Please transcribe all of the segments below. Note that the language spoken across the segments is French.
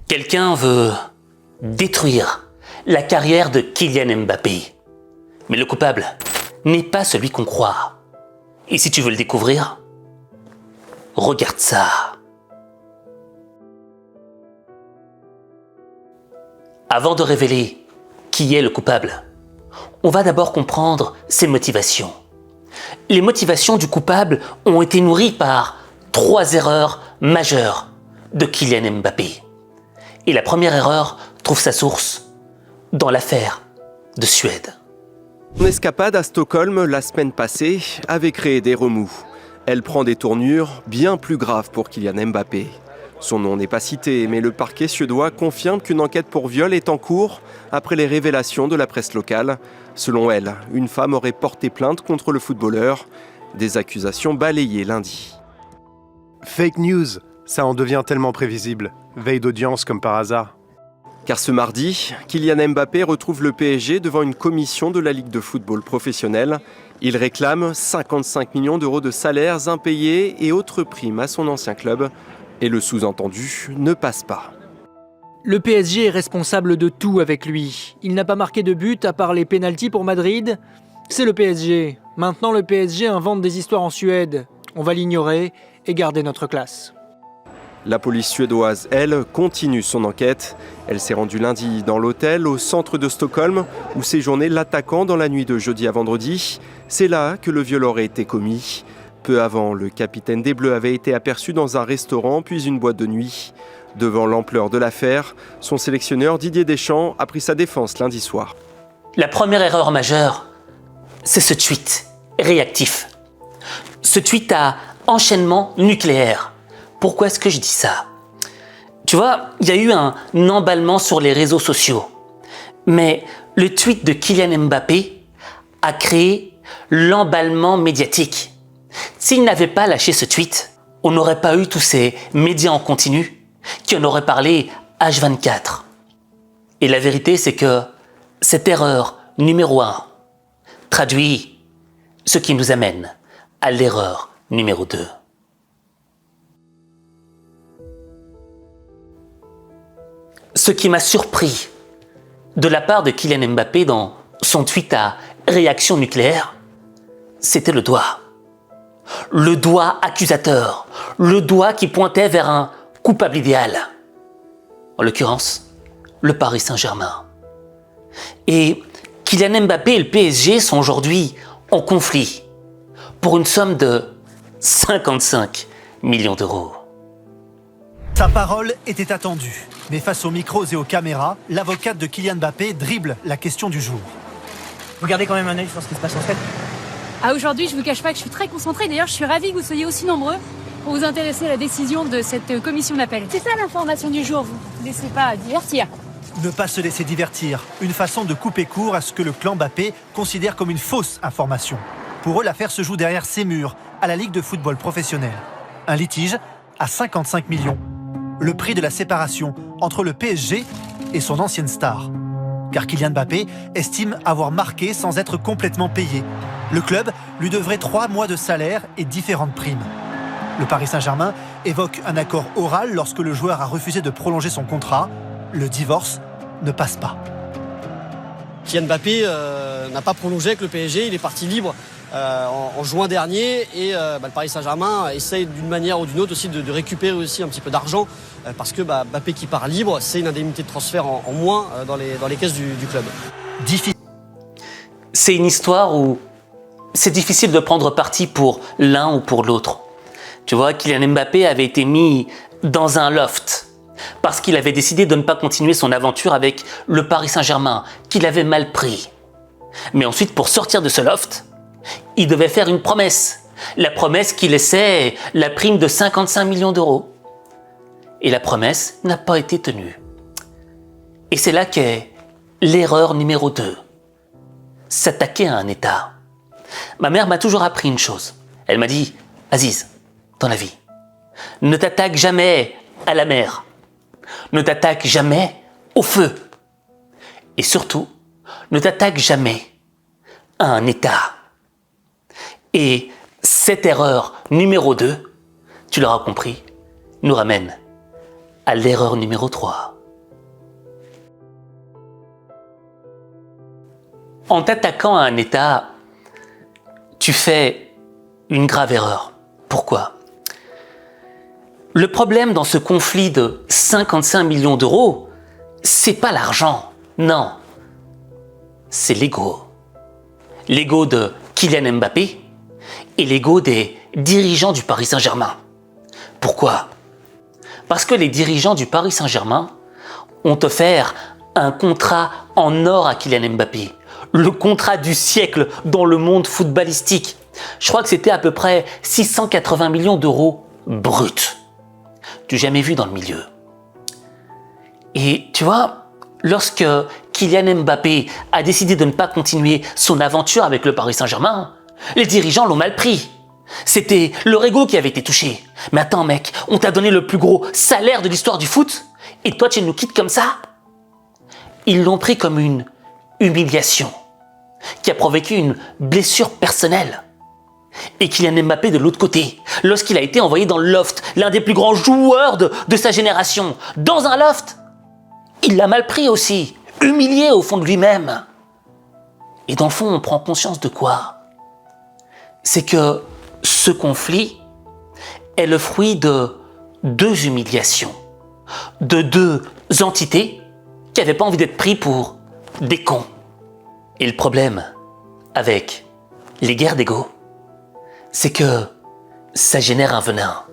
Quelqu'un veut détruire la carrière de Kylian Mbappé. Mais le coupable n'est pas celui qu'on croit. Et si tu veux le découvrir, regarde ça. Avant de révéler qui est le coupable, on va d'abord comprendre ses motivations. Les motivations du coupable ont été nourries par 3 erreurs majeures de Kylian Mbappé. Et la première erreur trouve sa source dans l'affaire de Suède. Son escapade à Stockholm la semaine passée avait créé des remous. Elle prend des tournures bien plus graves pour Kylian Mbappé. Son nom n'est pas cité, mais le parquet suédois confirme qu'une enquête pour viol est en cours après les révélations de la presse locale. Selon elle, une femme aurait porté plainte contre le footballeur. Des accusations balayées lundi. Fake news, ça en devient tellement prévisible. Veille d'audience comme par hasard. Car ce mardi, Kylian Mbappé retrouve le PSG devant une commission de la Ligue de football professionnel. Il réclame 55 millions d'euros de salaires impayés et autres primes à son ancien club. Et le sous-entendu ne passe pas. Le PSG est responsable de tout avec lui. Il n'a pas marqué de but à part les pénaltys pour Madrid. C'est le PSG. Maintenant, le PSG invente des histoires en Suède. On va l'ignorer et garder notre classe. La police suédoise, elle, continue son enquête. Elle s'est rendue lundi dans l'hôtel au centre de Stockholm où séjournait l'attaquant dans la nuit de jeudi à vendredi. C'est là que le viol aurait été commis. Peu avant, le capitaine des Bleus avait été aperçu dans un restaurant puis une boîte de nuit. Devant l'ampleur de l'affaire, son sélectionneur Didier Deschamps a pris sa défense lundi soir. La première erreur majeure, c'est ce tweet réactif. Ce tweet à enchaînement nucléaire. Pourquoi est-ce que je dis ça? Tu vois, il y a eu un emballement sur les réseaux sociaux. Mais le tweet de Kylian Mbappé a créé l'emballement médiatique. S'il n'avait pas lâché ce tweet, on n'aurait pas eu tous ces médias en continu qui en auraient parlé H24. Et la vérité, c'est que cette erreur numéro 1 traduit ce qui nous amène à l'erreur numéro 2. Ce qui m'a surpris de la part de Kylian Mbappé dans son tweet à réaction nucléaire, c'était le doigt. Le doigt accusateur, le doigt qui pointait vers un coupable idéal. En l'occurrence, le Paris Saint-Germain. Et Kylian Mbappé et le PSG sont aujourd'hui en conflit pour une somme de 55 millions d'euros. Sa parole était attendue, mais face aux micros et aux caméras, l'avocate de Kylian Mbappé dribble la question du jour. Vous gardez quand même un œil sur ce qui se passe en fait. Aujourd'hui, je ne vous cache pas que je suis très concentrée. D'ailleurs, je suis ravie que vous soyez aussi nombreux pour vous intéresser à la décision de cette commission d'appel. C'est ça l'information du jour, vous ne laissez pas divertir. Ne pas se laisser divertir, une façon de couper court à ce que le clan Mbappé considère comme une fausse information. Pour eux, l'affaire se joue derrière ces murs, à la Ligue de football professionnel. Un litige à 55 millions. Le prix de la séparation entre le PSG et son ancienne star. Car Kylian Mbappé estime avoir marqué sans être complètement payé. Le club lui devrait 3 mois de salaire et différentes primes. Le Paris Saint-Germain évoque un accord oral lorsque le joueur a refusé de prolonger son contrat. Le divorce ne passe pas. Kylian Mbappé n'a pas prolongé avec le PSG, il est parti libre en juin dernier et le Paris Saint-Germain essaye d'une manière ou d'une autre aussi de récupérer aussi un petit peu d'argent parce que Mbappé qui part libre, c'est une indemnité de transfert en moins dans les caisses du club. C'est une histoire où c'est difficile de prendre parti pour l'un ou pour l'autre. Tu vois, Kylian Mbappé avait été mis dans un loft parce qu'il avait décidé de ne pas continuer son aventure avec le Paris Saint-Germain, qu'il avait mal pris. Mais ensuite, pour sortir de ce loft, il devait faire une promesse. La promesse qui laissait la prime de 55 millions d'euros. Et la promesse n'a pas été tenue. Et c'est là qu'est l'erreur numéro 2. S'attaquer à un État. Ma mère m'a toujours appris une chose. Elle m'a dit, Aziz, dans la vie, ne t'attaque jamais à la mer. Ne t'attaque jamais au feu. Et surtout, ne t'attaque jamais à un État. Et cette erreur numéro 2, tu l'auras compris, nous ramène à l'erreur numéro 3. En t'attaquant à un État, tu fais une grave erreur. Pourquoi ? Le problème dans ce conflit de 55 millions d'euros, c'est pas l'argent, non. C'est l'ego. L'ego de Kylian Mbappé et l'ego des dirigeants du Paris Saint-Germain. Pourquoi ? Parce que les dirigeants du Paris Saint-Germain ont offert un contrat en or à Kylian Mbappé. Le contrat du siècle dans le monde footballistique. Je crois que c'était à peu près 680 millions d'euros bruts. Du jamais vu dans le milieu. Et tu vois, lorsque Kylian Mbappé a décidé de ne pas continuer son aventure avec le Paris Saint-Germain, les dirigeants l'ont mal pris. C'était leur ego qui avait été touché. Mais attends mec, on t'a donné le plus gros salaire de l'histoire du foot et toi tu nous quittes comme ça ? Ils l'ont pris comme une humiliation qui a provoqué une blessure personnelle. Et Kylian Mbappé de l'autre côté, lorsqu'il a été envoyé dans le loft, l'un des plus grands joueurs de sa génération, dans un loft, il l'a mal pris aussi, humilié au fond de lui-même. Et dans le fond, on prend conscience de quoi ? C'est que ce conflit est le fruit de deux humiliations, de deux entités qui n'avaient pas envie d'être pris pour des cons. Et le problème avec les guerres d'ego, c'est que ça génère un venin.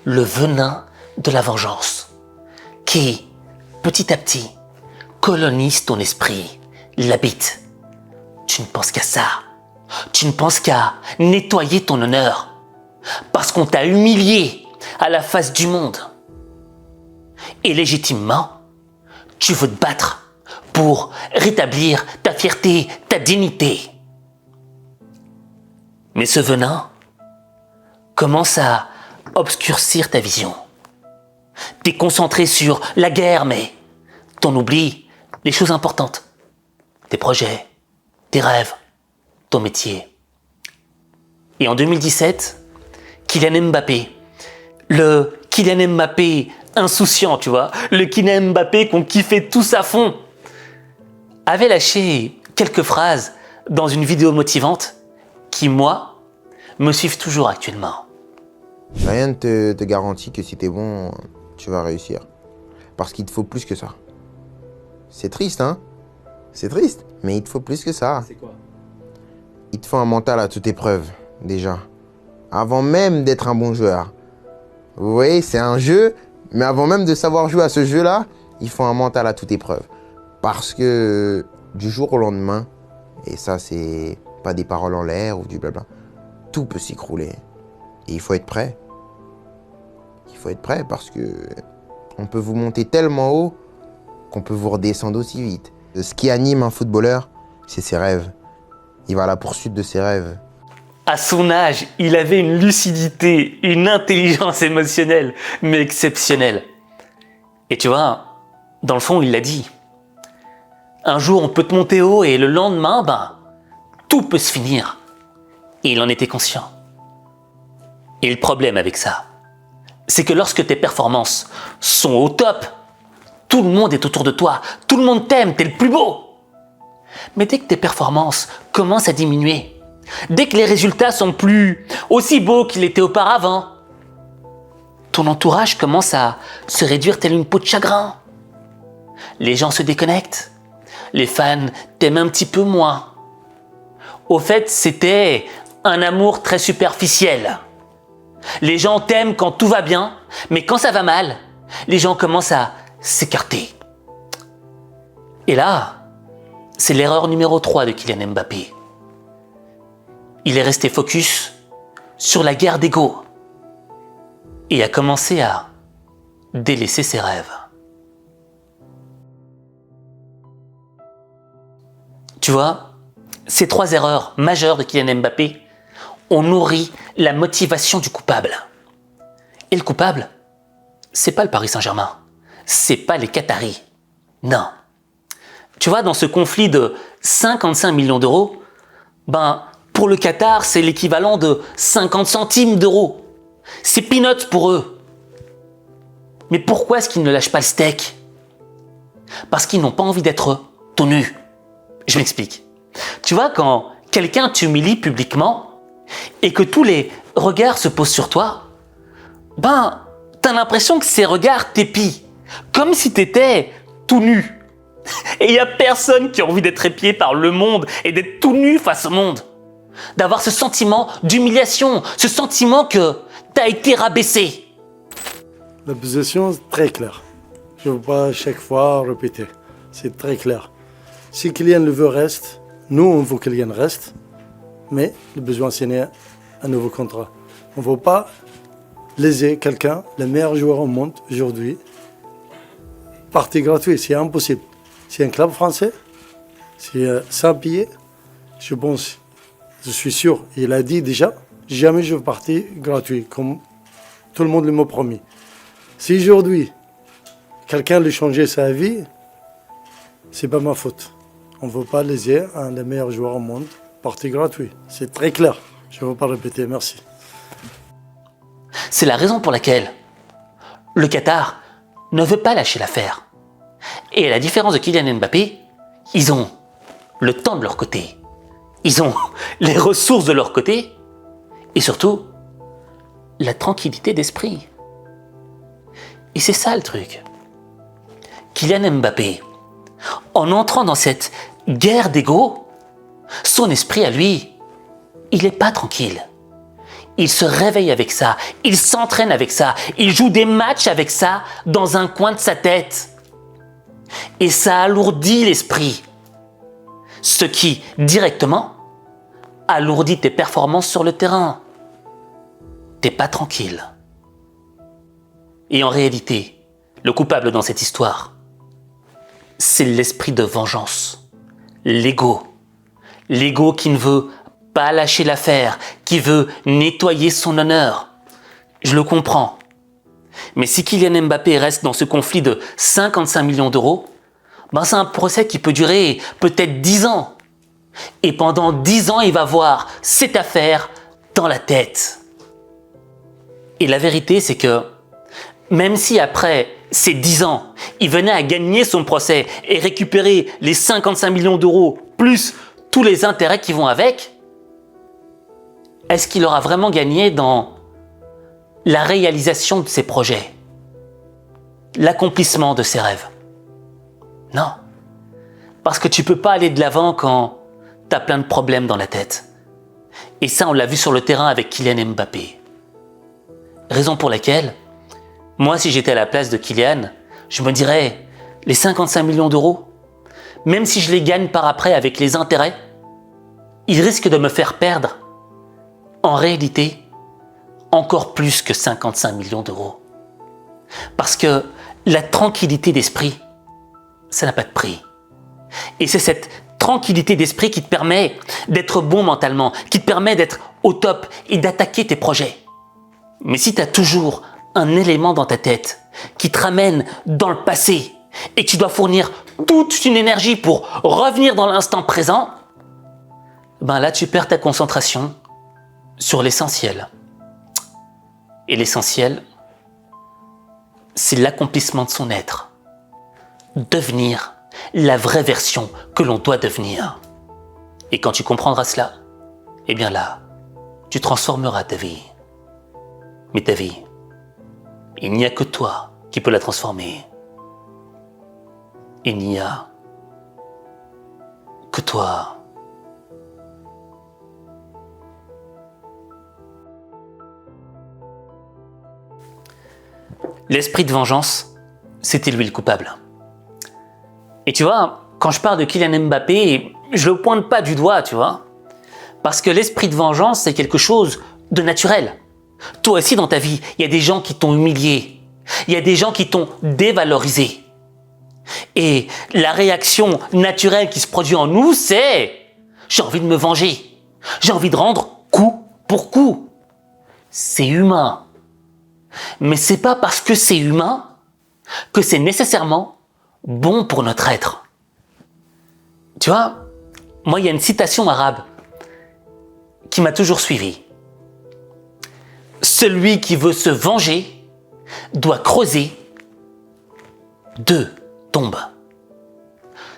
Le venin de la vengeance, qui, petit à petit, colonise ton esprit, l'habite. Tu ne penses qu'à ça. Tu ne penses qu'à nettoyer ton honneur, parce qu'on t'a humilié à la face du monde. Et légitimement, tu veux te battre pour rétablir ta fierté, ta dignité. Mais ce venin commence à obscurcir ta vision. T'es concentré sur la guerre, mais t'en oublies les choses importantes. Tes projets, tes rêves, ton métier. Et en 2017, Kylian Mbappé, le Kylian Mbappé insouciant, tu vois, le Kylian Mbappé qu'on kiffait tous à fond, avait lâché quelques phrases dans une vidéo motivante qui, moi, me suivent toujours actuellement. Rien ne te garantit que si t'es bon, tu vas réussir. Parce qu'il te faut plus que ça. C'est triste, hein ? C'est triste, mais il te faut plus que ça. C'est quoi ? Il te faut un mental à toute épreuve, déjà. Avant même d'être un bon joueur. Vous voyez, c'est un jeu, mais avant même de savoir jouer à ce jeu-là, il faut un mental à toute épreuve. Parce que du jour au lendemain, et ça c'est pas des paroles en l'air ou du blabla, tout peut s'écrouler. Et il faut être prêt. Il faut être prêt parce que on peut vous monter tellement haut qu'on peut vous redescendre aussi vite. Ce qui anime un footballeur, c'est ses rêves. Il va à la poursuite de ses rêves. À son âge, il avait une lucidité, une intelligence émotionnelle, mais exceptionnelle. Et tu vois, dans le fond, il l'a dit. Un jour, on peut te monter haut et le lendemain, tout peut se finir. Et il en était conscient. Et le problème avec ça, c'est que lorsque tes performances sont au top, tout le monde est autour de toi, tout le monde t'aime, t'es le plus beau. Mais dès que tes performances commencent à diminuer, dès que les résultats sont plus aussi beaux qu'ils étaient auparavant, ton entourage commence à se réduire tel une peau de chagrin. Les gens se déconnectent, les fans t'aiment un petit peu moins. Au fait, c'était un amour très superficiel. Les gens t'aiment quand tout va bien, mais quand ça va mal, les gens commencent à s'écarter. Et là, c'est l'erreur numéro 3 de Kylian Mbappé. Il est resté focus sur la guerre d'ego et a commencé à délaisser ses rêves. Tu vois, ces 3 erreurs majeures de Kylian Mbappé ont nourri la motivation du coupable. Et le coupable, c'est pas le Paris Saint-Germain, c'est pas les Qataris. Non. Tu vois, dans ce conflit de 55 millions d'euros, pour le Qatar, c'est l'équivalent de 50 centimes d'euros. C'est peanuts pour eux. Mais pourquoi est-ce qu'ils ne lâchent pas le steak ? Parce qu'ils n'ont pas envie d'être tout nus. Je m'explique. Tu vois, quand quelqu'un t'humilie publiquement et que tous les regards se posent sur toi, t'as l'impression que ces regards t'épient, comme si t'étais tout nu. Et il n'y a personne qui a envie d'être épié par le monde et d'être tout nu face au monde. D'avoir ce sentiment d'humiliation, ce sentiment que t'as été rabaissé. La position est très claire. Je ne veux pas chaque fois répéter. C'est très clair. Si Kylian le veut, reste. Nous, on veut que Kylian reste. Mais le besoin, c'est un nouveau contrat. On ne veut pas léser quelqu'un, le meilleur joueur au monde aujourd'hui. Partie gratuite, c'est impossible. C'est un club français, c'est sans payer. Je pense, je suis sûr, il a dit déjà, jamais je veux partir gratuit, comme tout le monde m'a promis. Si aujourd'hui, quelqu'un lui changer sa vie, c'est pas ma faute. On ne veut pas léser un des meilleurs joueurs au monde, partie gratuit. C'est très clair. Je ne veux pas répéter, merci. C'est la raison pour laquelle le Qatar ne veut pas lâcher l'affaire. Et à la différence de Kylian Mbappé, ils ont le temps de leur côté, ils ont les ressources de leur côté, et surtout, la tranquillité d'esprit. Et c'est ça le truc. Kylian Mbappé, en entrant dans cette guerre d'ego, son esprit à lui, il n'est pas tranquille. Il se réveille avec ça, il s'entraîne avec ça, il joue des matchs avec ça dans un coin de sa tête. Et ça alourdit l'esprit. Ce qui, directement, alourdit tes performances sur le terrain. T'es pas tranquille. Et en réalité, le coupable dans cette histoire, c'est l'esprit de vengeance. L'ego. L'ego qui ne veut pas lâcher l'affaire, qui veut nettoyer son honneur. Je le comprends. Mais si Kylian Mbappé reste dans ce conflit de 55 millions d'euros, c'est un procès qui peut durer peut-être 10 ans. Et pendant 10 ans, il va voir cette affaire dans la tête. Et la vérité, c'est que même si après ces 10 ans, il venait à gagner son procès et récupérer les 55 millions d'euros plus tous les intérêts qui vont avec, est-ce qu'il aura vraiment gagné dans la réalisation de ses projets, l'accomplissement de ses rêves? Non. Parce que tu peux pas aller de l'avant quand t'as plein de problèmes dans la tête. Et ça, on l'a vu sur le terrain avec Kylian Mbappé. Raison pour laquelle, moi, si j'étais à la place de Kylian, je me dirais, les 55 millions d'euros, même si je les gagne par après avec les intérêts, ils risquent de me faire perdre, en réalité, encore plus que 55 millions d'euros. Parce que la tranquillité d'esprit, ça n'a pas de prix. Et c'est cette tranquillité d'esprit qui te permet d'être bon mentalement, qui te permet d'être au top et d'attaquer tes projets. Mais si tu as toujours un élément dans ta tête qui te ramène dans le passé et que tu dois fournir toute une énergie pour revenir dans l'instant présent, là tu perds ta concentration sur l'essentiel. Et l'essentiel, c'est l'accomplissement de son être. Devenir la vraie version que l'on doit devenir. Et quand tu comprendras cela, là, tu transformeras ta vie. Mais ta vie, il n'y a que toi qui peux la transformer. Il n'y a que toi. L'esprit de vengeance, c'était lui le coupable. Et tu vois, quand je parle de Kylian Mbappé, je le pointe pas du doigt, tu vois. Parce que l'esprit de vengeance, c'est quelque chose de naturel. Toi aussi, dans ta vie, il y a des gens qui t'ont humilié. Il y a des gens qui t'ont dévalorisé. Et la réaction naturelle qui se produit en nous, c'est « j'ai envie de me venger. J'ai envie de rendre coup pour coup. » C'est humain. Mais c'est pas parce que c'est humain que c'est nécessairement bon pour notre être. Tu vois, moi, il y a une citation arabe qui m'a toujours suivi. Celui qui veut se venger doit creuser 2 tombes.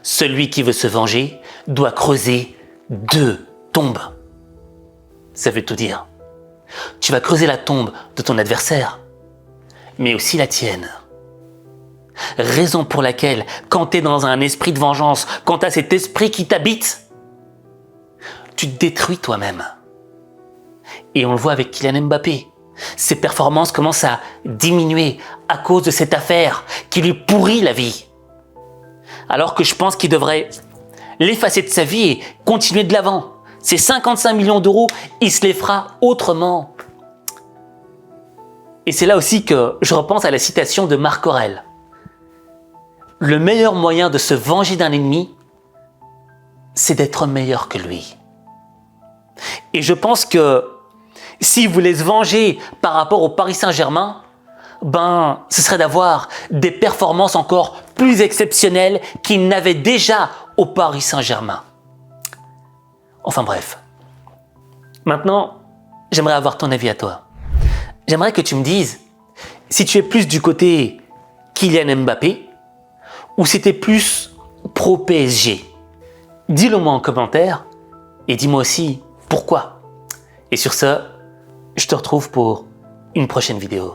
Celui qui veut se venger doit creuser 2 tombes. Ça veut tout dire. Tu vas creuser la tombe de ton adversaire, mais aussi la tienne. Raison pour laquelle, quand tu es dans un esprit de vengeance, quand tu as cet esprit qui t'habite, tu te détruis toi-même. Et on le voit avec Kylian Mbappé. Ses performances commencent à diminuer à cause de cette affaire qui lui pourrit la vie. Alors que je pense qu'il devrait l'effacer de sa vie et continuer de l'avant. Ces 55 millions d'euros, il se les fera autrement. Et c'est là aussi que je repense à la citation de Marc Aurèle. Le meilleur moyen de se venger d'un ennemi, c'est d'être meilleur que lui. Et je pense que s'il voulait se venger par rapport au Paris Saint-Germain, ce serait d'avoir des performances encore plus exceptionnelles qu'il n'avait déjà au Paris Saint-Germain. Enfin bref. Maintenant, j'aimerais avoir ton avis à toi. J'aimerais que tu me dises si tu es plus du côté Kylian Mbappé ou si tu es plus pro PSG. Dis-le moi en commentaire et dis-moi aussi pourquoi. Et sur ce, je te retrouve pour une prochaine vidéo.